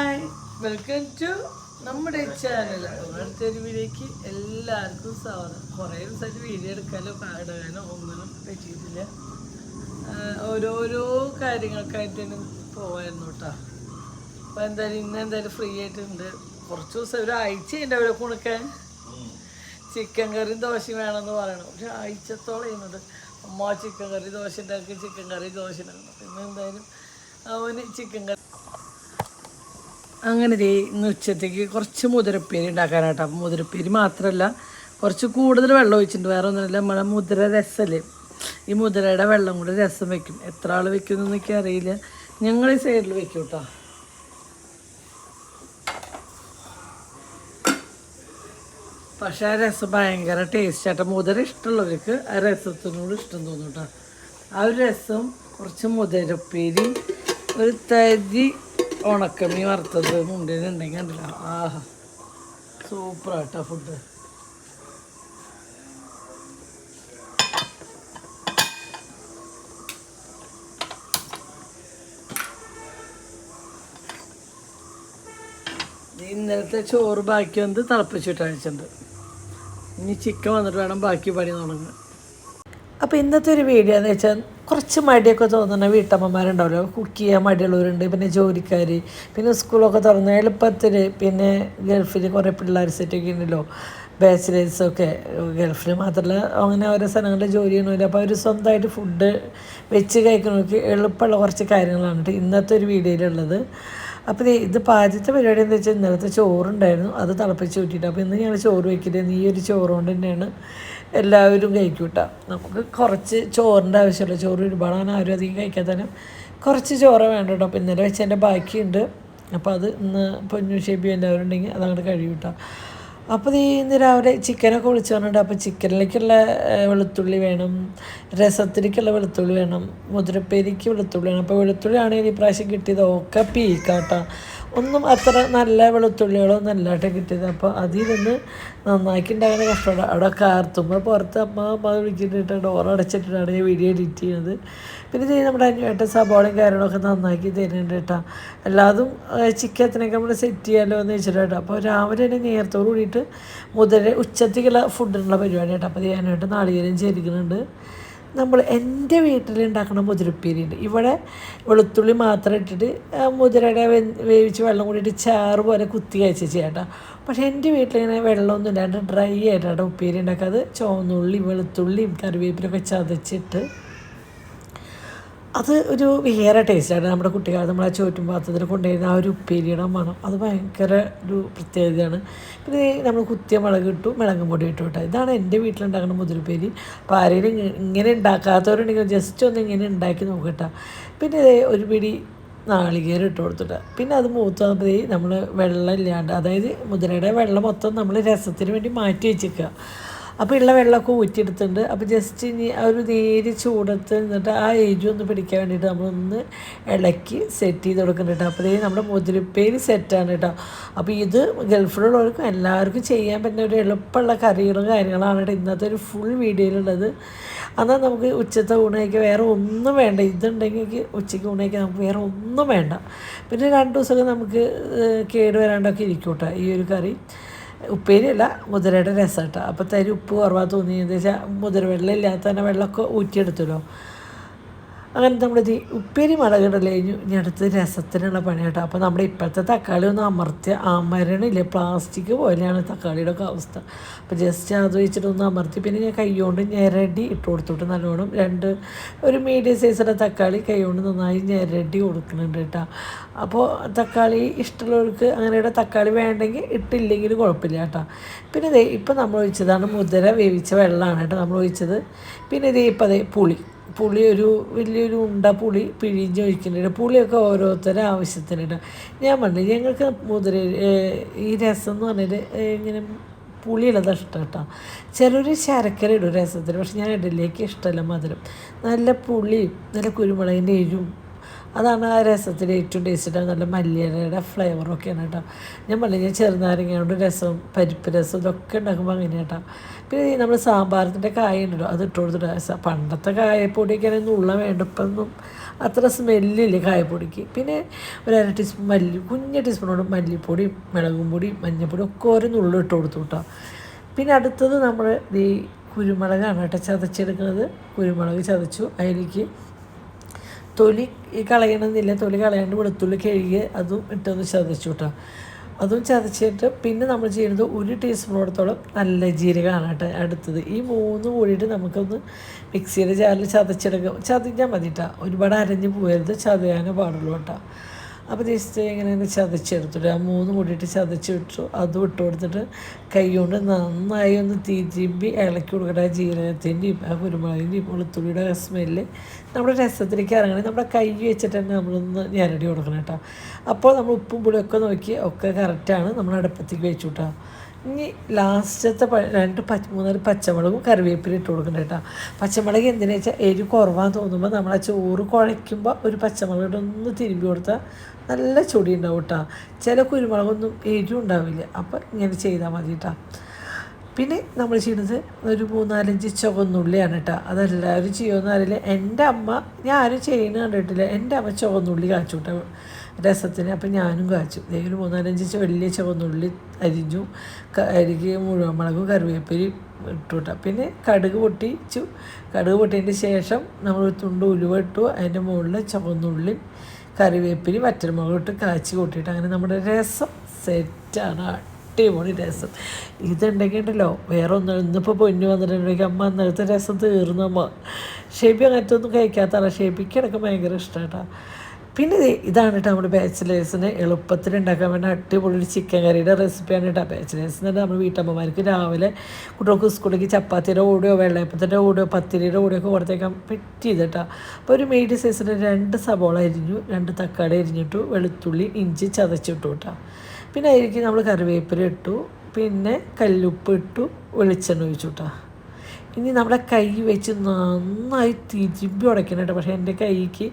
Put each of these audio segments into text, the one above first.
Hi welcome to നമ്മുടെ channel. അടുത്തൊരു വീഡിയോക്ക് എല്ലാവർക്കും സ്വാഗതം. കുറേ ദിവസമായിട്ട് വീഡിയോ എടുക്കാനോ പാടാനോ ഒന്നും പറ്റിയിട്ടില്ല. ഓരോരോ കാര്യങ്ങൾക്കായിട്ട് പോവായിരുന്നു കേട്ടോ. അപ്പോൾ എന്തായാലും ഇന്നെന്തായാലും ഫ്രീ ആയിട്ടുണ്ട്. കുറച്ച് ദിവസം ഒരാഴ്ച ഉണ്ട് അവിടെ കൊടുക്കാൻ. ചിക്കൻ കറിയും ദോശയും വേണമെന്ന് പറയണം. പക്ഷെ ആഴ്ചത്തോളം ചെയ്യുന്നത് അമ്മ ചിക്കൻ കറി ദോശ ഉണ്ടാക്കി, ചിക്കൻ കറി ദോശ ഉണ്ടാക്കണം. പിന്നെ എന്തായാലും അവന് ചിക്കൻ കറി അങ്ങനെ ഇന്ന് ഉച്ചത്തേക്ക് കുറച്ച് മുതിരപ്പേരി ഉണ്ടാക്കാനായിട്ട്. അപ്പം മുതിരപ്പേരി മാത്രമല്ല, കുറച്ച് കൂടുതൽ വെള്ളം ഒഴിച്ചിട്ടുണ്ട്. വേറെ ഒന്നുമില്ല, നമ്മളെ മുതിര രസമല്ലേ, ഈ മുതിരയുടെ വെള്ളം കൂടെ രസം വെക്കും. എത്ര ആൾ വെക്കുമെന്ന് എനിക്ക് അറിയില്ല. ഞങ്ങൾ ഈ സൈഡിൽ വെക്കും കേട്ടോ. പക്ഷേ ആ രസം ഭയങ്കര ടേസ്റ്റാട്ടോ. മുതിര ഇഷ്ടമുള്ളവർക്ക് ആ രസത്തിനോട് ഇഷ്ടം തോന്നും കേട്ടോ. ആ ഒരു രസം, കുറച്ച് മുതിരപ്പേരി, ഒരു തരി ഉണക്കമീൻ വറുത്തത് മുണ്ടിനുണ്ടെങ്കിൽ കണ്ടില്ല, ആഹാ സൂപ്പറാട്ടോ ഫുഡ്. ഇന്നലത്തെ ചോറ് ബാക്കി വന്ന് തിളപ്പിച്ചിട്ട് അയച്ചിട്ടുണ്ട്. ഇനി ചിക്കൻ വന്നിട്ട് വേണം ബാക്കി പണി തുടങ്ങുക. അപ്പോൾ ഇന്നത്തെ ഒരു വീഡിയോ എന്ന് വെച്ചാൽ, കുറച്ച് മടിയൊക്കെ തോന്നുന്ന വീട്ടമ്മമാരുണ്ടാവല്ലോ, കുക്ക് ചെയ്യാൻ മടിയുള്ളവരുണ്ട്, പിന്നെ ജോലിക്കാർ, പിന്നെ സ്കൂളൊക്കെ തുറന്ന് എളുപ്പത്തിൽ, പിന്നെ ഗൾഫിൽ കുറേ പിള്ളേർ സെറ്റൊക്കെ ഉണ്ടല്ലോ, ബാച്ചിലേഴ്സൊക്കെ. ഗൾഫിൽ മാത്രമല്ല, അങ്ങനെ ഓരോ സ്ഥലങ്ങളിൽ ജോലി ചെയ്യണമില്ല. അപ്പോൾ അവർ സ്വന്തമായിട്ട് ഫുഡ് വെച്ച് കഴിക്കണമെങ്കിൽ എളുപ്പമുള്ള കുറച്ച് കാര്യങ്ങളാണ് ഇന്നത്തെ ഒരു വീഡിയോയിലുള്ളത്. അപ്പോൾ ഇത് ആദ്യത്തെ പരിപാടി എന്താ വെച്ചാൽ, ഇന്നലത്തെ ചോറുണ്ടായിരുന്നു, അത് തിളപ്പിച്ച് കൂട്ടിയിട്ട്. അപ്പോൾ ഇന്ന് ഞങ്ങൾ ചോറ് വയ്ക്കില്ല, ഈ ഒരു ചോറ് കൊണ്ട് തന്നെയാണ് എല്ലാവരും കഴിക്കൂട്ടാ. നമുക്ക് കുറച്ച് ചോറിൻ്റെ ആവശ്യമുള്ള ചോറ് ഒരുപാട് അങ്ങനെ ആരും അധികം കഴിക്കാത്തതിനും കുറച്ച് ചോറ് വേണ്ട കേട്ടോ. അപ്പോൾ ഇന്നലെ വെച്ചതിൻ്റെ ബാക്കിയുണ്ട്. അപ്പോൾ അത് ഇന്ന് പൊന്നു ഷേബി എല്ലാവരും ഉണ്ടെങ്കിൽ അതങ്ങോട്ട് കഴിയൂട്ടാ. അപ്പോൾ ഇന്ന് രാവിലെ ചിക്കനൊക്കെ വിളിച്ചു പറഞ്ഞിട്ട്, അപ്പോൾ ചിക്കനിലേക്കുള്ള വെളുത്തുള്ളി വേണം, രസത്തിലേക്കുള്ള വെളുത്തുള്ളി വേണം, മുതിരപ്പേരിക്ക് വെളുത്തുള്ളി വേണം. അപ്പോൾ വെളുത്തുള്ളി ആണെങ്കിൽ ഈ പ്രാവശ്യം കിട്ടിയത് ഒക്കെ പീക്കാട്ടോ. ഒന്നും അത്ര നല്ല വെളുത്തുള്ളികളൊന്നും നല്ലതായിട്ട് കിട്ടിയത്. അപ്പോൾ അതിൽ നിന്ന് നന്നാക്കി ഉണ്ടാകുന്ന കഷ്ടമാണ്. അവിടെ കാർത്തുമ്പോൾ പുറത്ത് അമ്മ വിളിച്ചിട്ട് ഡോറടച്ചിട്ടാണ് ഞാൻ വീഡിയോ എഡിറ്റ് ചെയ്യുന്നത്. പിന്നെ നമ്മുടെ അന്വേട്ട സബോളയും കാര്യങ്ങളൊക്കെ നന്നാക്കി തരുന്നുണ്ട് കേട്ടോ. എല്ലാതും ചിക്കത്തിനൊക്കെ നമ്മൾ സെറ്റ് ചെയ്യാമല്ലോ എന്ന് വെച്ചിട്ട് കേട്ടോ. അപ്പോൾ രാവിലെ തന്നെ നേരത്തോട് കൂടിയിട്ട് മുതൽ ഉച്ചത്തേക്കുള്ള ഫുഡിനുള്ള പരിപാടി കേട്ടോ. അപ്പോൾ ഞാനായിട്ട് നാളികേരം ചേരിക്കുന്നുണ്ട്. എൻ്റെ വീട്ടിലുണ്ടാക്കുന്ന മുതിരപ്പേരി ഉണ്ട്. ഇവിടെ വെളുത്തുള്ളി മാത്രം ഇട്ടിട്ട് മുതിരയുടെ വേവിച്ച് വെള്ളം കൂടിയിട്ട് ചാറ് പോലെ കുത്തി കഴിച്ച് ചെയ്യാട്ടോ. പക്ഷേ എൻ്റെ വീട്ടിലിങ്ങനെ വെള്ളമൊന്നും ഇല്ലാണ്ട് ഡ്രൈ ആയിട്ടാണ് ഉപ്പേരി ഉണ്ടാക്കുക. അത് ചുവന്നുള്ളി, വെളുത്തുള്ളിയും കറിവേപ്പിലൊക്കെ ചതച്ചിട്ട് അത് ഒരു വേറെ ടേസ്റ്റാണ്. നമ്മുടെ കുട്ടികൾ നമ്മളെ ചോറ്റും പാത്രത്തിൽ കൊണ്ടുവരുന്ന ആ ഒരു ഉപ്പേരിയുടെ മണം, അത് ഭയങ്കര ഒരു പ്രത്യേകതയാണ്. പിന്നെ നമ്മൾ കുത്തിയ മുളക് ഇട്ടു, മുളകും പൊടി ഇട്ടു കേട്ടോ. ഇതാണ് എൻ്റെ വീട്ടിലുണ്ടാക്കുന്ന മുതിരപ്പേരി. അപ്പോൾ ആരെങ്കിലും ഇങ്ങനെ ഉണ്ടാക്കാത്തവരുണ്ടെങ്കിൽ ജസ്റ്റ് ഒന്ന് ഇങ്ങനെ ഉണ്ടാക്കി നോക്കട്ടോ. പിന്നെ ഒരു പിടി നാളികേരം ഇട്ട് കൊടുത്തിട്ട്, പിന്നെ അത് മൂത്താകുമ്പോൾ നമ്മൾ വെള്ളം ഇല്ലാണ്ട്, അതായത് മുതിരയുടെ വെള്ളം മൊത്തം നമ്മൾ രസത്തിന് വേണ്ടി മാറ്റി വെച്ചിരിക്കുക. അപ്പോൾ ഉള്ള വെള്ളമൊക്കെ ഊറ്റിയെടുത്തിട്ടുണ്ട്. അപ്പോൾ ജസ്റ്റ് ഇനി ആ ഒരു നേരി ചൂടത്ത് നിന്നിട്ട് ആ എരിവൊന്ന് പിടിക്കാൻ വേണ്ടിയിട്ട് നമ്മളൊന്ന് ഇളക്കി സെറ്റ് ചെയ്ത് കൊടുക്കുന്നുണ്ട്. അപ്പോൾ നമ്മുടെ മുതിരപ്പേരി സെറ്റാണ് കേട്ടോ. അപ്പോൾ ഇത് ഗൾഫിലുള്ളവർക്കും എല്ലാവർക്കും ചെയ്യാൻ പറ്റുന്ന ഒരു എളുപ്പമുള്ള കറികളും കാര്യങ്ങളാണ് കേട്ടോ ഇന്നത്തെ ഒരു ഫുൾ വീഡിയോയിലുള്ളത്. എന്നാൽ നമുക്ക് ഉച്ചത്തെ ഊണയ്ക്ക് വേറെ ഒന്നും വേണ്ട. ഇതുണ്ടെങ്കിൽ ഉച്ചയ്ക്ക് ഊണയ്ക്ക് നമുക്ക് വേറെ ഒന്നും വേണ്ട. പിന്നെ 2 ദിവസമൊക്കെ നമുക്ക് കേട് വരാണ്ടൊക്കെ ഇരിക്കും കേട്ടോ ഈ ഒരു കറി. ഉപ്പേരിയല്ല, മുതിരയുടെ രസം കേട്ടോ. അപ്പോൾ തരി ഉപ്പ് കുറവാ തോന്നിയെന്ന് വെച്ചാൽ മുതിര വെള്ളം ഇല്ലാത്ത തന്നെ വെള്ളമൊക്കെ ഊറ്റിയെടുത്തല്ലോ. അങ്ങനെ നമ്മളിത് ഉപ്പേരി മുളകിടല് കഴിഞ്ഞു. ഇനി അടുത്ത് രസത്തിനുള്ള പണി കേട്ടോ. അപ്പോൾ നമ്മുടെ ഇപ്പോഴത്തെ തക്കാളി ഒന്ന് അമർത്തിയ അമരണില്ലേ, പ്ലാസ്റ്റിക് പോലെയാണ് തക്കാളിയുടെ ഒക്കെ അവസ്ഥ. അപ്പോൾ ജസ്റ്റ് അത് വെച്ചിട്ടൊന്ന് അമർത്തി, പിന്നെ ഞാൻ കൈകൊണ്ട് ഞെരടി ഇട്ട് കൊടുത്തിട്ട് നല്ലോണം ഒരു മീഡിയം സൈസുള്ള തക്കാളി കൈകൊണ്ട് നന്നായി ഞെരടി കൊടുക്കുന്നുണ്ട് കേട്ടോ. അപ്പോൾ തക്കാളി ഇഷ്ടമുള്ളവർക്ക് അങ്ങനെയുള്ള തക്കാളി വേണ്ടെങ്കിൽ ഇട്ടില്ലെങ്കിൽ കുഴപ്പമില്ല കേട്ടോ. പിന്നെ ഇപ്പം നമ്മൾ ഒഴിച്ചതാണ് മുതിര വേവിച്ച വെള്ളമാണ് കേട്ടോ നമ്മൾ ഒഴിച്ചത്. പിന്നെ ഇപ്പം പുളി ഒരു വലിയൊരു പുളി പിഴിഞ്ഞ് ഒഴിക്കുന്നുണ്ട്. പുളിയൊക്കെ ഓരോരുത്തരുടെ ആവശ്യത്തിനുണ്ട്. ഞാൻ പറഞ്ഞു ഞങ്ങൾക്ക് മുതിര ഈ രസം എന്ന് പറഞ്ഞാൽ ഇങ്ങനെ പുളിയുള്ളത് ഇഷ്ടം കേട്ടോ. ചിലർ ശർക്കര ഇടും രസത്തിന്, പക്ഷെ ഞാൻ ഇടലേക്ക് ഇഷ്ടമല്ല മധുരം. നല്ല പുളിയും നല്ല കുരുമുളകിൻ്റെ എരിവും, അതാണ് ആ രസത്തിന് ഏറ്റവും ടേസ്റ്റ്. നല്ല മല്ലിയിലയുടെ ഫ്ലേവറൊക്കെയാണ് കേട്ടോ. ഞാൻ പറഞ്ഞു ചെറുനാരങ്ങ കൊണ്ട് രസം, പരിപ്പ് രസം ഇതൊക്കെ ഉണ്ടാക്കുമ്പോൾ അങ്ങനെ കേട്ടോ. പിന്നെ നമ്മൾ സാമ്പാറിൻ്റെ കായ ഉണ്ടല്ലോ, അത് ഇട്ട് കൊടുത്തിട്ട് പണ്ടത്തെ കായപ്പൊടിയൊക്കെ ആണെങ്കിൽ ഉള്ള വേണ്ട. ഇപ്പൊന്നും അത്ര സ്മെല്ലില്ല കായപ്പൊടിക്ക്. പിന്നെ ഒരു അര ടീസ്പൂൺ കുഞ്ഞ ടീസ്പൂണോട് മല്ലിപ്പൊടി, മുളകും പൊടി, മഞ്ഞൾപ്പൊടി ഒക്കെ ഓരോ നുള്ളു ഇട്ട് കൊടുത്തു കേട്ടോ. പിന്നെ അടുത്തത് നമ്മൾ ഈ കുരുമുളകാണ് കേട്ടോ ചതച്ചെടുക്കുന്നത്. കുരുമുളക് ചതച്ചു, അതിലേക്ക് തൊലി കളയണമെന്നില്ല, തൊലി കളയാണ്ട് വെളുത്തുള്ളി കഴുകി അതും ഇട്ടൊന്ന് ചതച്ചു കേട്ടോ. അതും ചതച്ചിട്ട് പിന്നെ നമ്മൾ ചെയ്യുന്നത് 1 ടീസ്പൂണോടത്തോളം നല്ല ജീരകമാണ് കേട്ടോ അടുത്തത്. ഈ 3 കൂടിയിട്ട് നമുക്കൊന്ന് മിക്സിയുടെ ജാറിൽ ചതഞ്ഞാൽ മതി കേട്ടോ. ഒരുപാട് അരഞ്ഞ് പോകരുത്, ചതയാനേ പാടുള്ളൂ കേട്ടോ. അപ്പോൾ ജസ്റ്റ് ഇങ്ങനെ ചതച്ചെടുത്തിട്ട് ആ 3 കൂടിയിട്ട് ചതച്ചിട്ടു. അതും ഇട്ട് കൊടുത്തിട്ട് കൈ കൊണ്ട് നന്നായി ഒന്ന് തിരുമ്പി ഇളക്കി കൊടുക്കട്ടെ. ആ ജീരകത്തിൻ്റെയും ആ കുരുമുളകിൻ്റെയും വെളുത്തുള്ളിയുടെ സ്മെല്ല് നമ്മുടെ രസത്തിലേക്ക് ഇറങ്ങണേ നമ്മുടെ കൈ വെച്ചിട്ട് തന്നെ നമ്മളൊന്ന് ഞരടി കൊടുക്കണം കേട്ടോ. അപ്പോൾ നമ്മൾ ഉപ്പും പുളിയൊക്കെ നോക്കി ഒക്കെ കറക്റ്റാണ്. നമ്മൾ അടുപ്പത്തേക്ക് വെച്ചു കേട്ടോ. ഇനി ലാസ്റ്റത്തെ 3 പച്ചമുളകും കറിവേപ്പില ഇട്ട് കൊടുക്കണം കേട്ടോ. പച്ചമുളക് എന്തിനാ വെച്ചാൽ എരിവ് കുറവാന്ന് തോന്നുമ്പോൾ നമ്മൾ ആ ചോറ് കുഴയ്ക്കുമ്പോൾ ഒരു പച്ചമുളക് ഒന്ന് തിരുമ്പി കൊടുത്താൽ നല്ല ചൊടി ഉണ്ടാവും കേട്ടോ. ചില കുരുമുളകൊന്നും എരിവ് ഉണ്ടാവില്ല, അപ്പോൾ ഇങ്ങനെ ചെയ്താൽ മതി കേട്ടോ. പിന്നെ നമ്മൾ ചെയ്യുന്നത് ഒരു 3-4 ചുവന്നുള്ളിയാണ് കേട്ടോ. അതെല്ലാവരും ചെയ്യുമെന്ന് അറിയില്ല. എൻ്റെ അമ്മ, ഞാൻ ആരും ചെയ്യുന്നത് കണ്ടിട്ടില്ല, എൻ്റെ അമ്മ ചുവന്നുള്ളി കാച്ചു കേട്ടോ രസത്തിന്. അപ്പം ഞാനും കാച്ചു. ഒരു 3-4 വലിയ ചുവന്നുള്ളി അരിഞ്ഞു, അരിക്ക് മുഴുവൻ മുളകും കറിവേപ്പിലയും ഇട്ടു കേട്ടോ. പിന്നെ കടുക് പൊട്ടിച്ചു. കടുക് പൊട്ടിയതിൻ്റെ ശേഷം നമ്മൾ തുണ്ട് ഉലുവ ഇട്ടു. അതിൻ്റെ മുകളിൽ ചുവന്നുള്ളിയും കറിവേപ്പിലയും വറ്റൽമുളകും ഇട്ട് കാച്ചി കൂട്ടിയിട്ട് അങ്ങനെ നമ്മുടെ രസം സെറ്റാണ്. അടിപൊളി രസം. ഇതുണ്ടെങ്കിൽ ഉണ്ടല്ലോ വേറെ ഒന്നും. ഇന്നിപ്പോൾ പൊന്നു വന്നിട്ടുണ്ടെങ്കിൽ അമ്മ അന്നത്തെ രസം തീർന്നു. അമ്മ ഷേപ്പി അങ്ങനത്തെ ഒന്നും കഴിക്കാത്തതാണ്. ഷേപ്പിക്കടക്കം ഭയങ്കര ഇഷ്ടമായിട്ടാ. പിന്നെ ഇതാണ് കേട്ടോ നമ്മുടെ ബാച്ചിലേഴ്സിന് എളുപ്പത്തിൽ ഉണ്ടാക്കാൻ വേണ്ട അടിപൊളി ഒരു ചിക്കൻ കറിയുടെ റെസിപ്പിയാണ് കേട്ടോ. ബാച്ചിലേഴ്സിന് നമ്മൾ വീട്ടമ്മമാർക്ക് രാവിലെ കുട്ടികൾക്ക് സ്കൂളിലേക്ക് ചപ്പാത്തിയുടെ കൂടെയോ വെള്ളയപ്പത്തിൻ്റെ കൂടെയോ പത്തിരിയുടെ കൂടെയൊക്കെ കൊടുത്തേക്കാൻ പറ്റിയത് കേട്ടോ. അപ്പോൾ ഒരു മീഡിയം സൈസിന് 2 സബോള അരിഞ്ഞു, 2 തക്കാളി അരിഞ്ഞിട്ടു, വെളുത്തുള്ളി ഇഞ്ചി ചതച്ചിട്ടു കേട്ടോ. പിന്നെ അതിലേക്ക് നമ്മൾ കറിവേപ്പില ഇട്ടു, പിന്നെ കല്ലുപ്പ് ഇട്ടു, വെളിച്ചെണ്ണ ഒഴിച്ചു കേട്ടോ. ഇനി നമ്മുടെ കൈ വെച്ച് നന്നായി തിരുമ്പി ഉടയ്ക്കണം കേട്ടോ. പക്ഷേ എൻ്റെ കൈക്ക്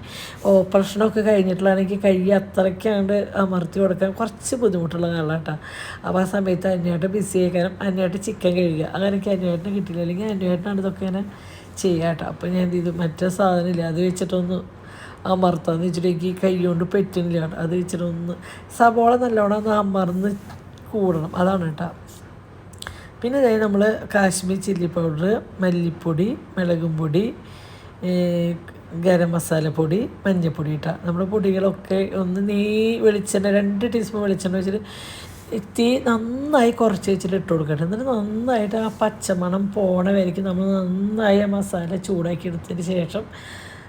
ഓപ്പറേഷനൊക്കെ കഴിഞ്ഞിട്ടുള്ളതാണെങ്കിൽ കൈ അത്രയ്ക്കാണ്ട് അമർത്തി കൊടുക്കാൻ കുറച്ച് ബുദ്ധിമുട്ടുള്ള കാരണം കേട്ടോ. അപ്പോൾ ആ സമയത്ത് അന്വേട്ട് ബിസി ആയിക്കാനും അന്വേട്ട് ചിക്കൻ കഴുകുക. അങ്ങനെ എനിക്ക് അന്വേട്ടിന് കിട്ടില്ല, അല്ലെങ്കിൽ അന്വേട്ടാണ് ഇതൊക്കെ ഇങ്ങനെ ചെയ്യുക കേട്ടോ. അപ്പോൾ ഞാൻ എന്ത് ചെയ്തു, മറ്റേ സാധനമില്ല അത് വെച്ചിട്ടൊന്ന് അമർത്താന്ന് വെച്ചിട്ട് എനിക്ക് കൈ കൊണ്ട് പറ്റുന്നില്ല കേട്ടോ. അത് വെച്ചിട്ടൊന്ന് സബോള നല്ലോണം ഒന്ന് അമർന്ന് കൂടണം, അതാണ് കേട്ടോ. പിന്നെ നമ്മൾ കാശ്മീർ ചില്ലി പൗഡർ, മല്ലിപ്പൊടി, മുളകും പൊടി, ഗരം മസാലപ്പൊടി, മഞ്ഞൾപ്പൊടി ഇട്ടാൽ നമ്മുടെ പൊടികളൊക്കെ ഒന്ന് വെളിച്ചെണ്ണ 2 ടീസ്പൂൺ വെളിച്ചെണ്ണ വെച്ചിട്ട് തീ നന്നായി കുറച്ച് വെച്ചിട്ട് ഇട്ട് കൊടുക്കട്ടെ. എന്നിട്ട് നന്നായിട്ട് ആ പച്ചമണം പോണ വരയ്ക്കും നമ്മൾ നന്നായി ആ മസാല ചൂടാക്കി എടുത്തതിന് ശേഷം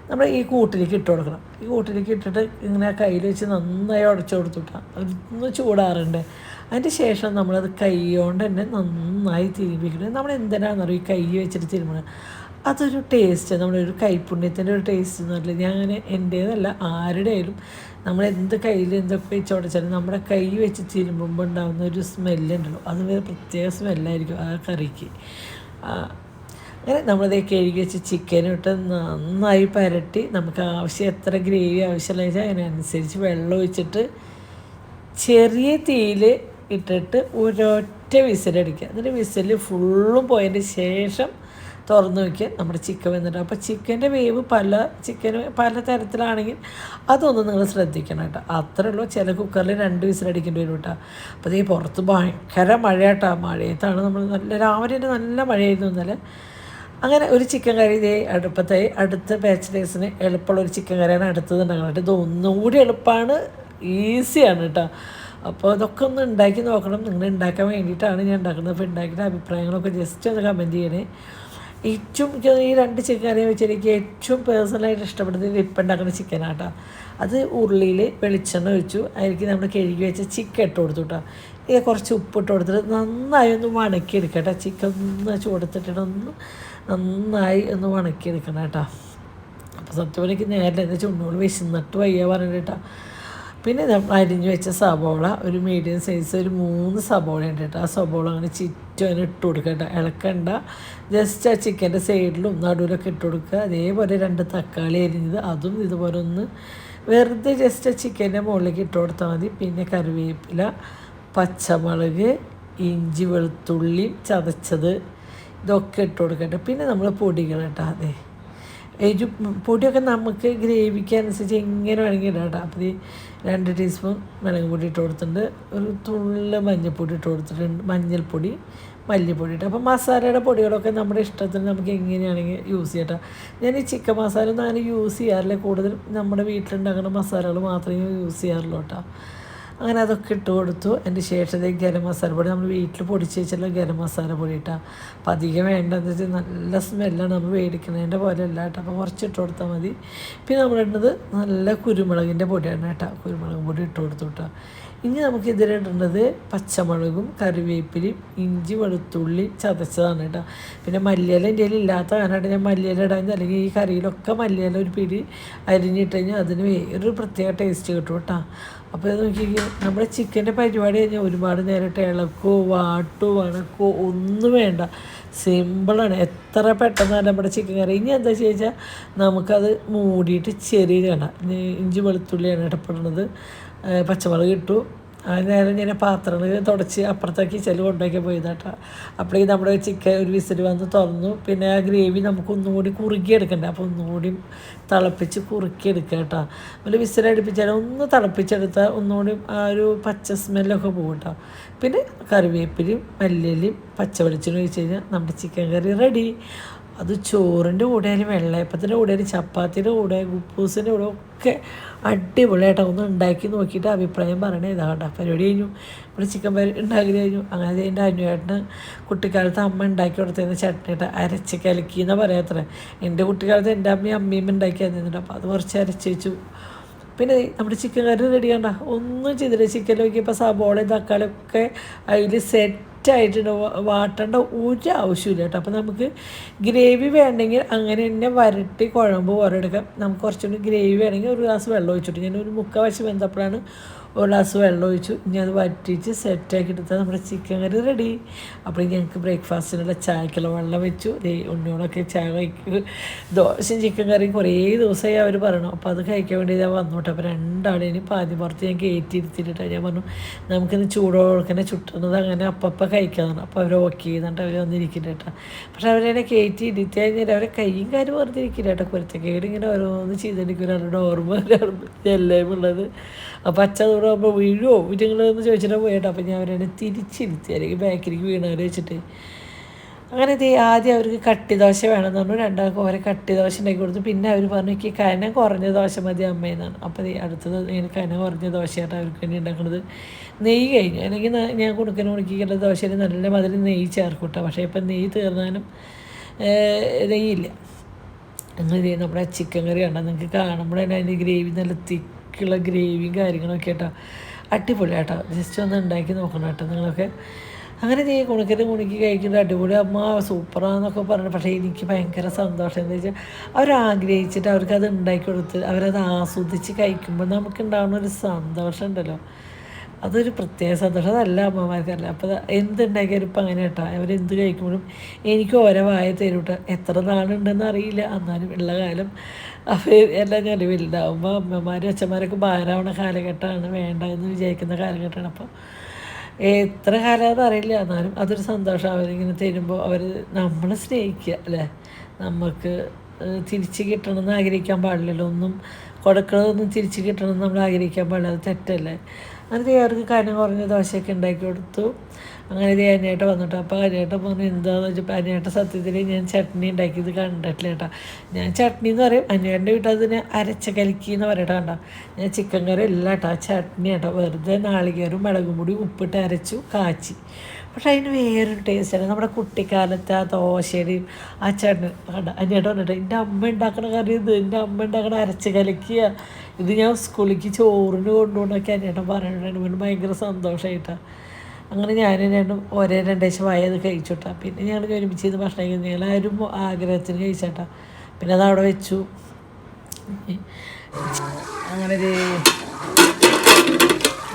നമ്മൾ ഈ കൂട്ടിലേക്ക് ഇട്ട് കൊടുക്കണം. ഈ കൂട്ടിലേക്ക് ഇട്ടിട്ട് ഇങ്ങനെ കയ്യിൽ വെച്ച് നന്നായി ഉടച്ചു കൊടുത്തിട്ടാൽ ഒന്ന് ചൂടാറുണ്ട്. അതിൻ്റെ ശേഷം നമ്മളത് കൈ കൊണ്ട് തന്നെ നന്നായി തിരുമ്പിക്കണം. നമ്മൾ എന്തിനാണെന്നറിയോ ഈ കൈ വെച്ചിട്ട് തിരുമ്പണം, അതൊരു ടേസ്റ്റ്, നമ്മുടെ ഒരു കൈപ്പുണ്യത്തിൻ്റെ ഒരു ടേസ്റ്റ് എന്ന് പറഞ്ഞാൽ ഞാൻ അങ്ങനെ എൻ്റേതല്ല ആരുടെ ആയാലും നമ്മൾ എന്ത് കയ്യിൽ എന്തൊക്കെ വെച്ച് ഉടച്ചാലും നമ്മുടെ കൈ വെച്ച് തിരുമ്പുമ്പോൾ ഉണ്ടാകുന്ന ഒരു സ്മെല്ലുണ്ടല്ലോ, അത് വേറെ പ്രത്യേക സ്മെല്ലായിരിക്കും ആ കറിക്ക്. അങ്ങനെ നമ്മളത് കഴുകി വെച്ച് ചിക്കനും ഇട്ട് നന്നായി പരട്ടി നമുക്ക് ആവശ്യം എത്ര ഗ്രേവി ആവശ്യമുള്ള വെച്ചാൽ അതിനനുസരിച്ച് വെള്ളം ഒഴിച്ചിട്ട് ചെറിയ തീയിൽ ഇട്ടിട്ട് ഒരൊറ്റ വിസിലടിക്കുക. എന്നിട്ട് വിസിൽ ഫുള്ളും പോയതിൻ്റെ ശേഷം തുറന്ന് വയ്ക്കുക. നമ്മുടെ ചിക്കൻ വെന്നിട്ട് അപ്പോൾ ചിക്കൻ്റെ വേവ് ചിക്കന് പല തരത്തിലാണെങ്കിൽ അതൊന്നും നിങ്ങൾ ശ്രദ്ധിക്കണം കേട്ടോ. അത്രേ ഉള്ളൂ. ചില കുക്കറിൽ 2 വിസിലടിക്കേണ്ടി വരും കേട്ടോ. അപ്പോൾ ഈ പുറത്ത് ഭയങ്കര മഴ കേട്ടോ. മഴയത്താണ് നമ്മൾ രാവിലെ നല്ല മഴയായിരുന്നു ഇന്നലെ. അങ്ങനെ ഒരു ചിക്കൻ കറി ഇതേ അടുപ്പത്തായി. അടുത്ത ബാച്ചിലേഴ്സിന് എളുപ്പമുള്ളൊരു ചിക്കൻ കറിയാണ് അടുത്തത് ഉണ്ടാക്കുന്നത്. ഇത് ഒന്നുകൂടി എളുപ്പമാണ്, ഈസിയാണ് കേട്ടോ. അപ്പോൾ ഇതൊക്കെ ഒന്ന് ഉണ്ടാക്കി നോക്കണം. നിങ്ങൾ ഉണ്ടാക്കാൻ വേണ്ടിയിട്ടാണ് ഞാൻ ഉണ്ടാക്കുന്നത്. അപ്പോൾ ഉണ്ടാക്കിയിട്ട് അഭിപ്രായങ്ങളൊക്കെ ജസ്റ്റ് ഒന്ന് കമൻറ്റ് ചെയ്യണേ. ഏറ്റവും ഈ 2 ചിക്കൻ കറി വെച്ചാൽ എനിക്ക് ഏറ്റവും പേഴ്സണലായിട്ട് ഇഷ്ടപ്പെടുന്നത് ഇപ്പം ഉണ്ടാക്കുന്ന ചിക്കനാട്ടോ. അത് ഉള്ളിയിൽ വെളിച്ചെണ്ണ ഒഴിച്ചു, അതിലേക്ക് നമ്മൾ കഴുകി വെച്ച ചിക്കൻ ഇട്ട് കൊടുത്തു കേട്ടോ. ഇത് കുറച്ച് ഉപ്പിട്ട് കൊടുത്തിട്ട് നന്നായി ഒന്ന് വണക്കിയെടുക്കട്ടോ. ചിക്കൻ ഒന്ന് ചൂടത്തിട്ടിട്ടൊന്ന് നന്നായി ഒന്ന് വണക്കിയെടുക്കണം കേട്ടോ. അപ്പോൾ സത്യം എനിക്ക് നേരെ എന്താ ചുണ്ണോട് വിശന്നിട്ട് വയ്യ പറഞ്ഞിട്ട് കേട്ടോ. പിന്നെ അരിഞ്ഞ് വെച്ച സബോള ഒരു മീഡിയം സൈസ് ഒരു 3 സബോള ഉണ്ട് കേട്ടോ. ആ സബോള അങ്ങനെ ചുറ്റും അതിന് ഇട്ട് കൊടുക്കുക കേട്ടോ. ഇളക്കണ്ട, ജസ്റ്റ് ആ ചിക്കൻ്റെ സൈഡിലും നടുവിലൊക്കെ ഇട്ട് കൊടുക്കുക. അതേപോലെ 2 തക്കാളി അരിഞ്ഞത് അതും ഇതുപോലെ ഒന്ന് വെറുതെ ജസ്റ്റ് ചിക്കൻ്റെ മുകളിലേക്ക് ഇട്ട് കൊടുത്താൽ മതി. പിന്നെ കറിവേപ്പില, പച്ചമുളക്, ഇഞ്ചി, വെളുത്തുള്ളി ചതച്ചത് ഇതൊക്കെ ഇട്ട് കൊടുക്കട്ടെ. പിന്നെ നമ്മൾ പൊടികൾ കേട്ടോ. അതെ എരിവ് പൊടിയൊക്കെ നമുക്ക് ഗ്രേവിക്ക് അനുസരിച്ച് എങ്ങനെ വേണമെങ്കിൽ ഇടാം കേട്ടോ. അപ്പോൾ ഈ 2 ടീസ്പൂൺ മുളക് പൊടി ഇട്ട് കൊടുത്തിട്ടുണ്ട്, ഒരു തുള്ളി മഞ്ഞൾപ്പൊടി ഇട്ട് കൊടുത്തിട്ടുണ്ട്, മഞ്ഞൾപ്പൊടി മല്ലിപ്പൊടി ഇട്ട്. അപ്പോൾ മസാലയുടെ പൊടികളൊക്കെ നമ്മുടെ ഇഷ്ടത്തിന് നമുക്ക് എങ്ങനെയാണെങ്കിൽ യൂസ് ചെയ്യട്ടോ. ഞാൻ ഈ ചിക്കൻ മസാല ഒന്നും അങ്ങനെ യൂസ് ചെയ്യാറില്ല, കൂടുതലും നമ്മുടെ വീട്ടിലുണ്ടാക്കുന്ന മസാലകൾ മാത്രമേ യൂസ് ചെയ്യാറുള്ളൂ കേട്ടോ. അങ്ങനെ അതൊക്കെ ഇട്ട് കൊടുത്തു. അതിൻ്റെ ശേഷം ഗരം മസാല പൊടി നമ്മൾ വീട്ടിൽ പൊടിച്ച് വെച്ചുള്ള ഗരം മസാല പൊടി ഇട്ടാൽ അപ്പം അധികം വേണ്ടതെന്ന് വെച്ചാൽ നല്ല സ്മെല്ലാണ് നമ്മൾ മേടിക്കുന്നതിൻ്റെ പോലെ അല്ല കേട്ടോ. അപ്പോൾ കുറച്ച് ഇട്ട് കൊടുത്താൽ മതി. പിന്നെ നമ്മളിടുന്നത് നല്ല കുരുമുളകിൻ്റെ പൊടിയാണ് കേട്ടോ, കുരുമുളക് പൊടി ഇട്ട് കൊടുത്തു കേട്ടോ. ഇനി നമുക്ക് ഇതിലിടേണ്ടത് പച്ചമുളകും കറിവേപ്പിലയും ഇഞ്ചി വെളുത്തുള്ളി ചതച്ചതാണ് കേട്ടോ. പിന്നെ മല്ലിയില എൻ്റെ കയ്യിൽ ഇല്ലാത്ത കാരണമായിട്ട് ഞാൻ മല്ലിയില ഇടാൻ, അല്ലെങ്കിൽ ഈ കറിയിലൊക്കെ മല്ലിയില ഒരു പിടി അരിഞ്ഞിട്ട് കഴിഞ്ഞാൽ അതിന് വേറൊരു പ്രത്യേക ടേസ്റ്റ് കിട്ടും കേട്ടോ. അപ്പോൾ ഇത് നോക്കിക്കേ, നമ്മുടെ ചിക്കൻ്റെ പരിപാടി കഴിഞ്ഞാൽ ഒരുപാട് നേരിട്ട് ഇളക്കോ വാട്ടോ വണക്കോ ഒന്നും വേണ്ട, സിമ്പിളാണ്. എത്ര പെട്ടെന്നാണ് നമ്മുടെ ചിക്കൻ കറി. ഇനി എന്താ ചോദിച്ചാൽ നമുക്കത് മൂടിയിട്ട് ചെറിയ കണ്ട ഇഞ്ചി വെളുത്തുള്ളിയാണ് ഇടപെടുന്നത്, പച്ചമുളക് ഇട്ടു. നേരം ഞാൻ പാത്രങ്ങൾ തുടച്ച് അപ്പുറത്തേക്ക് ചെല്ലു കൊണ്ടുപോയി പോയതാട്ടോ. അപ്പോഴേക്കും നമ്മുടെ ചിക്കൻ ഒരു വിസിൽ വന്ന് തുറന്നു. പിന്നെ ആ ഗ്രേവി നമുക്ക് ഒന്നുകൂടി കുറുക്കിയെടുക്കണ്ടേ, അപ്പോൾ ഒന്നുകൂടി തിളപ്പിച്ച് കുറുക്കിയെടുക്കുക കേട്ടോ. ഒരു വിസിലടുപ്പിച്ചാൽ ഒന്ന് തിളപ്പിച്ചെടുത്താൽ ഒന്നുകൂടി ആ ഒരു പച്ച സ്മെല്ലൊക്കെ പോകും കേട്ടോ. പിന്നെ കറിവേപ്പിലയും മല്ലിയിലയും പച്ചവെളിച്ചെണ്ണ ഒഴിച്ച് കഴിഞ്ഞാൽ നമ്മുടെ ചിക്കൻ കറി റെഡി. അത് ചോറിൻ്റെ കൂടെ ആയാലും വെള്ളയപ്പത്തിൻ്റെ കൂടെ ആയാലും ചപ്പാത്തിൻ്റെ കൂടെ കുപ്പൂസിൻ്റെ കൂടെ ഒക്കെ അടിപൊളിയായിട്ടോ. ഒന്ന് ഉണ്ടാക്കി നോക്കിയിട്ട് അഭിപ്രായം പറയണേ. ഇതാകട്ടെ പരിപാടി കഴിഞ്ഞു, ഇവിടെ ചിക്കൻ ഉണ്ടാക്കി കഴിഞ്ഞു. അങ്ങനെ എൻ്റെ അനുവേട്ടന് കുട്ടിക്കാലത്ത് അമ്മ ഉണ്ടാക്കി കൊടുത്തിരുന്ന ചട്നിയിട്ട് അരച്ച് കലക്കി എന്നാണ് പറയാത്രേ. എൻ്റെ കുട്ടിക്കാലത്ത് എൻ്റെ അമ്മയും ഉണ്ടാക്കി തന്നിട്ടുണ്ട്. അപ്പോൾ അത് കുറച്ച് അരച്ച് വെച്ചു. പിന്നെ നമ്മുടെ ചിക്കൻ കറി റെഡി കണ്ട, ഒന്നും ചെയ്തില്ല. ചിക്കൻ നോക്കിയപ്പോൾ സബോളയും തക്കാളിയൊക്കെ അതിൽ സെറ്റായിട്ടുണ്ട്, വാട്ടേണ്ട ഒരു ആവശ്യമില്ല കേട്ടോ. അപ്പോൾ നമുക്ക് ഗ്രേവി വേണമെങ്കിൽ അങ്ങനെ തന്നെ വരട്ടി കുഴമ്പ് പോലെ എടുക്കാം. നമുക്ക് കുറച്ചുകൂടി ഗ്രേവി വേണമെങ്കിൽ ഒരു ഗ്ലാസ് വെള്ളം ഒഴിച്ചിട്ട്, ഞാൻ ഒരു 3/4 വശം വെന്തപ്പോഴാണ് ഒരു ഗ്ലാസ് വെള്ളം ഒഴിച്ചു. ഇനി അത് വറ്റിച്ച് സെറ്റാക്കി എടുത്താൽ നമ്മുടെ ചിക്കൻ കറി റെഡി. അപ്പോൾ ഞങ്ങൾക്ക് ബ്രേക്ക്ഫാസ്റ്റിനുള്ള ചായക്കുള്ള വെള്ളം വെച്ചു. ഉണ്ണിയോടൊക്കെ ചായ കഴിക്കും. ദോശയും ചിക്കൻ കറിയും കുറേ ദിവസമായി അവർ പറയണം. അപ്പോൾ അത് കഴിക്കാൻ വേണ്ടി ഞാൻ വന്നോട്ടെ. അപ്പോൾ രണ്ടാളേനും പാതി പുറത്ത് ഞാൻ കയറ്റിയിരുത്തിയിട്ടാണ്. ഞാൻ പറഞ്ഞു നമുക്കിന്ന് ചൂടോടെ ചുട്ടുന്നത് അങ്ങനെ അപ്പം കഴിക്കാമെന്നാണ്. അപ്പോൾ അവർ ഓക്കെ ചെയ്തിട്ട് അവർ വന്നിരിക്കില്ല കേട്ടോ. പക്ഷെ അവരെന്നെ കയറ്റി ഇരുത്തി കഴിഞ്ഞാൽ അവരെ കൈയും കാര്യം വെറുതെ ഇരിക്കില്ല കേട്ടോ. കുരുത്തക്കേട് ഇങ്ങനെ ഓരോന്ന് ചെയ്തെനിക്കൊരു അവരുടെ ഓർമ്മ എല്ലാം ഉള്ളത്. അപ്പോൾ അച്ഛനോട് ആകുമ്പോൾ വീഴുമോ വീട്ടുങ്ങളെന്ന് ചോദിച്ചിട്ട് പോയിട്ടോ. അപ്പോൾ ഞാൻ അവരെ തിരിച്ചിരുത്തി, അല്ലെങ്കിൽ ബാക്കിലേക്ക് വീണവരെ വെച്ചിട്ട് അങ്ങനെ ആദ്യം അവർക്ക് കട്ടി ദോശ വേണമെന്ന് പറഞ്ഞു. രണ്ടാൾക്കും ഓരോ കട്ടി ദോശ ഉണ്ടാക്കി കൊടുത്തു. പിന്നെ അവർ പറഞ്ഞു എനിക്ക് കനം കുറഞ്ഞ ദോശ മതി അമ്മയെന്നാണ്. അപ്പോൾ അടുത്തത് ഇങ്ങനെ കനം കുറഞ്ഞ ദോശയായിട്ട് അവർക്ക് വേണ്ടി ഉണ്ടാക്കുന്നത്. നെയ്യ് കഴിഞ്ഞു, അല്ലെങ്കിൽ ഞാൻ കുണുക്കിക്കേണ്ട ദോശയിൽ നല്ല മതിൽ നെയ്യ് ചേർക്കൂട്ടോ. പക്ഷേ ഇപ്പം നെയ്യ് തീർന്നാലും നെയ്യില്ല. അങ്ങനെ നമ്മുടെ ചിക്കൻ കറി കണ്ടാൽ നിങ്ങൾക്ക് കാണുമ്പോൾ തന്നെ അതിൻ്റെ ഗ്രേവി നല്ല തിക്കുള്ള ഗ്രേവിയും കാര്യങ്ങളൊക്കെ കേട്ടോ. അടിപൊളി കേട്ടോ. ജസ്റ്റ് ഒന്ന് ഉണ്ടാക്കി നോക്കണം കേട്ടോ നിങ്ങളൊക്കെ. അങ്ങനെ കുണുക്കി കഴിക്കുന്നത് അടിപൊളി അമ്മ സൂപ്പറാന്നൊക്കെ പറഞ്ഞു. പക്ഷേ എനിക്ക് ഭയങ്കര സന്തോഷം എന്താ വെച്ചാൽ അവരാഗ്രഹിച്ചിട്ട് അവർക്കത് ഉണ്ടാക്കി കൊടുത്ത് അവരത് ആസ്വദിച്ച് കഴിക്കുമ്പോൾ നമുക്കുണ്ടാകുന്ന ഒരു സന്തോഷം ഉണ്ടല്ലോ, അതൊരു പ്രത്യേക സന്തോഷം. അതല്ല അമ്മമാർക്കല്ല. അപ്പോൾ എന്തുണ്ടാക്കിയാലും ഇപ്പം അങ്ങനെ കേട്ടോ. അവരെന്ത് കഴിക്കുമ്പോഴും എനിക്ക് ഓരോ വായ തരൂട്ട. എത്ര നാളുണ്ടെന്ന് അറിയില്ല, എന്നാലും ഉള്ള കാലം അപ്പോൾ എല്ലാം ഞാൻ വലുതാവുമ്പോൾ അമ്മമാരും അച്ഛന്മാരൊക്കെ ഭാരമാവണ കാലഘട്ടമാണ്, വേണ്ട എന്ന് വിചാരിക്കുന്ന കാലഘട്ടമാണ്. അപ്പോൾ എത്ര കാലമാണെന്ന് അറിയില്ല, എന്നാലും അതൊരു സന്തോഷം. അവരിങ്ങനെ തരുമ്പോൾ അവർ നമ്മളെ സ്നേഹിക്കുക അല്ലേ. നമുക്ക് തിരിച്ച് കിട്ടണമെന്ന് ആഗ്രഹിക്കാൻ പാടില്ലല്ലോ. ഒന്നും കൊടുക്കണതൊന്നും തിരിച്ച് കിട്ടണമെന്ന് നമ്മൾ ആഗ്രഹിക്കാൻ പാടില്ല, അത് തെറ്റല്ലേ. അങ്ങനെ അവർക്ക് കനം കുറഞ്ഞ ദോശയൊക്കെ ഉണ്ടാക്കി കൊടുത്തു. അങ്ങനെ അനിയേട്ട വന്നിട്ട് അപ്പോൾ അനിയേട്ട പറഞ്ഞു എന്താണെന്ന് വെച്ചപ്പോൾ അനിയേട്ട സത്യത്തിൽ ഞാൻ ചട്നി ഉണ്ടാക്കിയത് കണ്ടിട്ടില്ല കേട്ടോ. ഞാൻ ചട്നി എന്ന് പറയും, അനിയേട്ടൻ്റെ വീട്ടിൽ അതിന് അരച്ച കലക്കി എന്ന് പറയട്ടെ കണ്ടോ. ഞാൻ ചിക്കൻ കറി അല്ല കേട്ടോ, ചട്നി കേട്ടോ. വെറുതെ നാളികേരും മുളകും പൊടി ഉപ്പിട്ട് അരച്ചു കാച്ചി. പക്ഷെ അതിന് വേറൊരു ടേസ്റ്റാണ്. നമ്മുടെ കുട്ടിക്കാലത്തെ ആ ദോശയുടെയും ആ ചട്നി കണ്ട അനിയേട്ട വന്നിട്ട് എൻ്റെ അമ്മ ഉണ്ടാക്കണ കറി ഇത്, എൻ്റെ അമ്മ ഉണ്ടാക്കണ അരച്ച് കലക്കിയ ഇത് ഞാൻ സ്കൂളിലേക്ക് ചോറിന് കൊണ്ടുപോകണമൊക്കെ അനിയേട്ടൻ പറഞ്ഞിട്ടുണ്ട്. വീണ്ടും ഭയങ്കര സന്തോഷമായിട്ടാണ്. അങ്ങനെ ഞാനും രണ്ടും ഒരേ 2 ആഴ്ച വായത് കഴിച്ചുട്ടാ. പിന്നെ ഞങ്ങൾ ഒരുമിച്ച് ചെയ്ത് ഭക്ഷണം കഴിക്കുന്നത് ഞങ്ങളാരും ആഗ്രഹത്തിന് കഴിച്ചാട്ടാ. പിന്നെ അത് അവിടെ വെച്ചു. അങ്ങനെ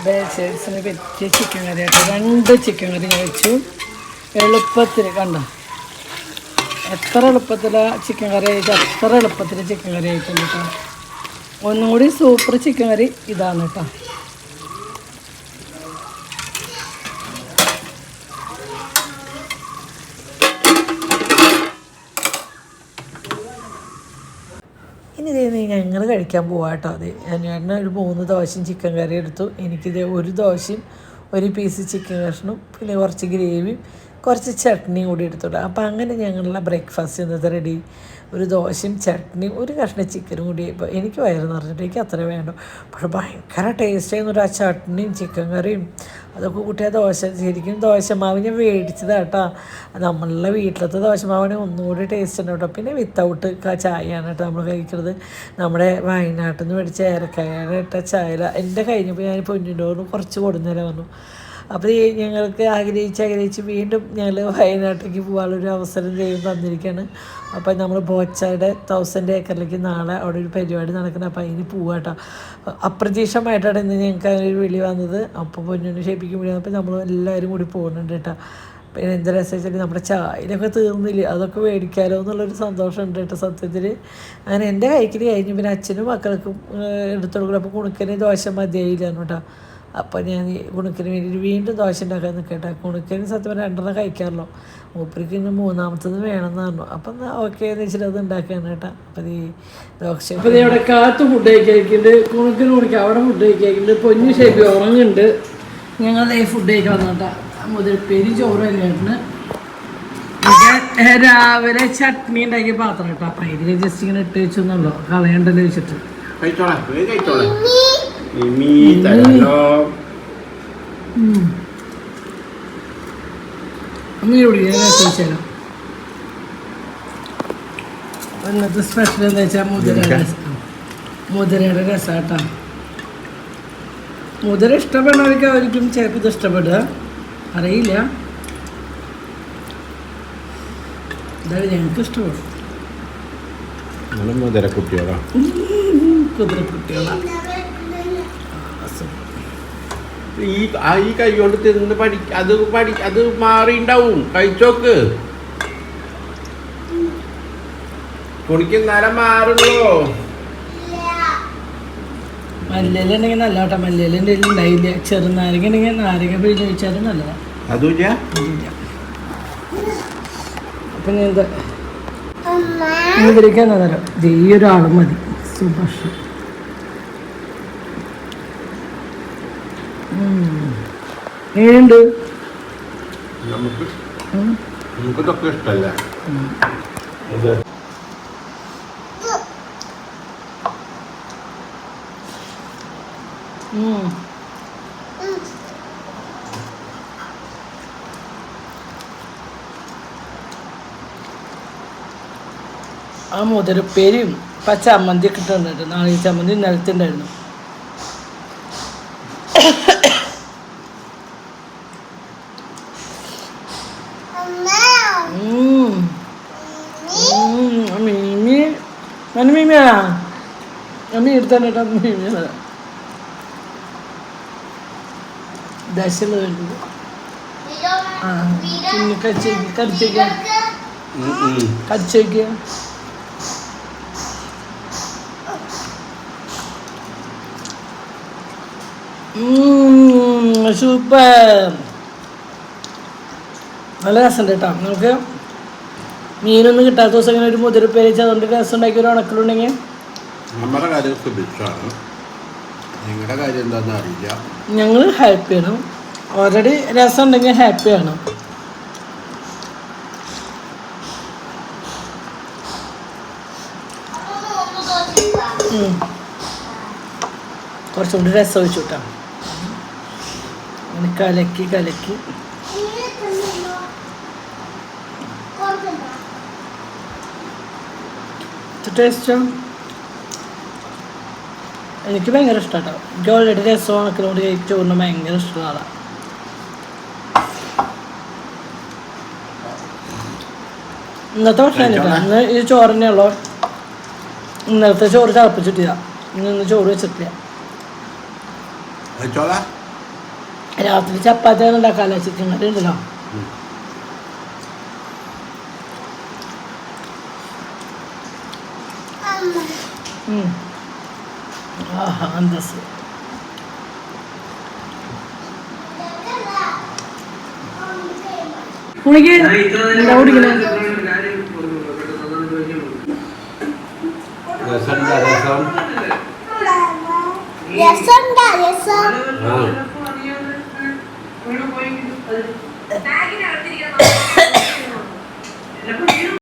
ബേച്ചേഴ്സിന് പറ്റിയ ചിക്കൻ കറി ആട്ടോ. 2 ചിക്കൻ കറി ഞാൻ വെച്ചു എളുപ്പത്തിൽ. കണ്ടോ എത്ര എളുപ്പത്തിലാണ് ചിക്കൻ കറി കഴിച്ചാൽ അത്ര എളുപ്പത്തിൽ ചിക്കൻ കറി കഴിക്കുന്നു കേട്ടോ. ഒന്നും കൂടി സൂപ്പർ ചിക്കൻ കറി ഇതാണ് കേട്ടോ. ഞങ്ങൾ കഴിക്കാൻ പോവാം കേട്ടോ. അതെ ഞാൻ ഒരു 3 ദോശയും ചിക്കൻ കറി എടുത്തു. എനിക്കിത് ഒരു ദോശയും ഒരു പീസ് ചിക്കൻ കഷ്ണവും പിന്നെ കുറച്ച് ഗ്രേവിയും കുറച്ച് ചട്നിയും കൂടി എടുത്തോളൂ. അപ്പോൾ അങ്ങനെ ഞങ്ങളുടെ ബ്രേക്ക്ഫാസ്റ്റ് ഇന്നത്തെ റെഡി. ഒരു ദോശയും ചട്നിയും ഒരു കഷ്ണം ചിക്കനും കൂടി. ഇപ്പോൾ എനിക്ക് വയറ് നിറഞ്ഞിട്ട് എനിക്ക് അത്ര വേണ്ട. പക്ഷെ ഭയങ്കര ടേസ്റ്റ് ആയിരുന്നു. ആ ചട്നിയും ചിക്കൻ കറിയും അതൊക്കെ കൂട്ടിയ ദോശ. ശരിക്കും ദോശമാവ് ഞാൻ മേടിച്ചതാണ് കേട്ടോ. നമ്മളുടെ വീട്ടിലത്തെ ദോശമാവാണെങ്കിൽ ഒന്നുകൂടി ടേസ്റ്റ് ഉണ്ട് കേട്ടോ. പിന്നെ വിത്തൗട്ട് ചായയാണ് കേട്ടോ നമ്മൾ കഴിക്കുന്നത്. നമ്മുടെ വയനാട്ടിൽ നിന്ന് മേടിച്ച ഏലക്കായ ഇട്ട ചായ എൻ്റെ കഴിഞ്ഞപ്പോൾ ഞാൻ പൊന്നിൻ്റോന്ന് കുറച്ച് കൊടുന്നേരം വന്നു. അപ്പോൾ ഞങ്ങൾക്ക് ആഗ്രഹിച്ച് വീണ്ടും ഞങ്ങൾ വയനാട്ടിലേക്ക് പോകാനുള്ളൊരു അവസരം ദൈവം തന്നിരിക്കുകയാണ്. അപ്പോൾ നമ്മൾ ബോച്ചയുടെ 1000 ഏക്കറിലേക്ക് നാളെ അവിടെ ഒരു പരിപാടി നടക്കുന്നത്. അപ്പോൾ അതിന് പോവാം കേട്ടോ. അപ്രതീക്ഷിതമായിട്ടാണ് ഇന്ന് ഞങ്ങൾക്ക് അതിനൊരു വിളി വന്നത്. അപ്പോൾ പൊന്നിന് ക്ഷേപ്പിക്കും വിളി വന്നപ്പോൾ നമ്മൾ എല്ലാവരും കൂടി പോകുന്നുണ്ട് കേട്ടോ. പിന്നെ എന്ത് രസം വെച്ചാൽ നമ്മുടെ ചായയിലൊക്കെ തീർന്നില്ല, അതൊക്കെ മേടിക്കാമല്ലോ എന്നുള്ളൊരു സന്തോഷമുണ്ട് കേട്ടോ സത്യത്തിൽ. അങ്ങനെ എൻ്റെ കൈക്കിൽ കഴിഞ്ഞു. പിന്നെ അച്ഛനും മക്കൾക്കും എടുത്തു കൊടുക്കണം. അപ്പോൾ കുണുക്കന് ദോശ മതിയായില്ലായിരുന്നു കേട്ടോ. അപ്പോൾ ഞാൻ കുണുക്കിന് വേണ്ടിയിട്ട് വീണ്ടും ദോശ ഉണ്ടാക്കാൻ നിൽക്കട്ടെ. കുണുക്കിന് സത്യം 2 കഴിക്കാമല്ലോ. മൂപ്പർക്ക് ഇന്ന് 3ാമത്തത് വേണമെന്ന് പറഞ്ഞു. അപ്പം ഓക്കെ എന്ന് വെച്ചിട്ട് അത് ഉണ്ടാക്കുകയാണ് കേട്ടോ. അപ്പോൾ ഈ ദോശ ഇപ്പോൾ ഇവിടെ കാത്ത് ഫുഡ് കഴിക്കുന്നുണ്ട്. കുണുക്കിന് അവിടെ ഫുഡ് കഴിക്കുന്നുണ്ട്. പൊന്നു ഷേപ്പി ഉറങ്ങുന്നുണ്ട്. ഞങ്ങൾ ഫുഡ് കഴിക്കാൻ വന്നോട്ടാ. മുതിർപ്പേരി ചോറും അല്ലേട്ടന് രാവിലെ ചട്നി ഉണ്ടാക്കിയ പാത്രം കേട്ടോ. അപ്പം ഇതിൽ ജസ്റ്റ് ഇങ്ങനെ ഇട്ട് വെച്ചെന്നുള്ളൂ, കളയണ്ടല്ലോ വെച്ചിട്ട്. ചോദിച്ചാലോ ഇന്നത്തെ സ്പെഷ്യൽ എന്താ വെച്ചാൽ മുതിരയുടെ രസാട്ടാ. മുതിര ഇഷ്ടപ്പെടുന്നവർക്ക് അവർക്കും ചിലപ്പോൾ ഇത് ഇഷ്ടപ്പെടുക, അറിയില്ല. എന്തായാലും ഞങ്ങൾക്ക് ഇഷ്ടപ്പെടും. കുതിരക്കുട്ടികളാ. ഈ കൈ കൊണ്ട് തിന്ന് അത് മാറിണ്ടാവും. കഴിച്ചോക്ക്, കുടിക്കുന്നേരം മാറുള്ളൂ. മല്ലിയിലുണ്ടെങ്കിൽ നല്ല കേട്ടോ. മല്ലിയിലെ ഉണ്ടായില്ല. ചെറുനാരങ്ങ ഉണ്ടെങ്കിൽ നാരങ്ങ പിഴിഞ്ഞ് കഴിച്ചാലും നല്ലതാണ്. അതുമില്ല. അപ്പം ഞാൻ എന്താ മുതിരിക്കാൻ തരാം. ഈ ഒരാളും മതി. സുഭാഷ് എങ്ങനെയുണ്ട്? നമുക്കിതൊക്കെ ഇഷ്ടമല്ല. ആ മുതിരപ്പേരും ചമ്മന്തി ഒക്കെ ഇട്ടുണ്ടായിരുന്നു. നാളെ ചമ്മന്തി ഇന്നലത്തെ ഉണ്ടായിരുന്നു. മീമിയാ അമ്മ എടുത്താ മീമിയ ദശല വേണ്ടത്. ആ പിന്നെ കടിച്ചേക്ക സൂപ്പർ. നല്ല രസമുണ്ട് കേട്ടോ. നമുക്ക് മീനൊന്നും കിട്ടാത്ത ദിവസം ഇങ്ങനെ ഒരു മുതിരപ്പേര് വെച്ച് അതുകൊണ്ട് രസം ഉണ്ടാക്കി ഒരു ഉണക്കലുണ്ടെങ്കിൽ നമ്മുടെ കാര്യം സുഭിക്ഷമാണ്. നിങ്ങളുടെ കാര്യം എന്താണെന്ന് അറിയില്ല. ഞങ്ങൾ ഹാപ്പിയാണ്. ഓൾറെഡി രസം ഉണ്ടെങ്കിൽ ഹാപ്പിയാണ്. കുറച്ചുകൂടി രസം വെച്ചു കേട്ടോ. അങ്ങനെ കലക്കി ടേസ്റ്റോ എനിക്ക് ഭയങ്കര ഇഷ്ടമാട്ടോ. എനിക്ക് ഓൾറെഡി രസം ഉണക്കിനോട് ചോറിന് ഭയങ്കര ഇഷ്ടമാണ്. ഇന്നത്തെ ഭക്ഷണം കേട്ടോ. ഇന്ന് ഈ ചോറ് തന്നെയുള്ളൂ. ഇന്നലത്തെ ചോറ് തിളപ്പിച്ചിട്ടില്ല. ഇന്ന് ചോറ് വെച്ചിട്ടില്ല. രാത്രി ചപ്പാത്തിയാണ് ഉണ്ടാക്കാമല്ലോ. ചിക്കൻ കറി ഉണ്ടല്ലോ. അന്തസ് രസം രസം ആ പോയി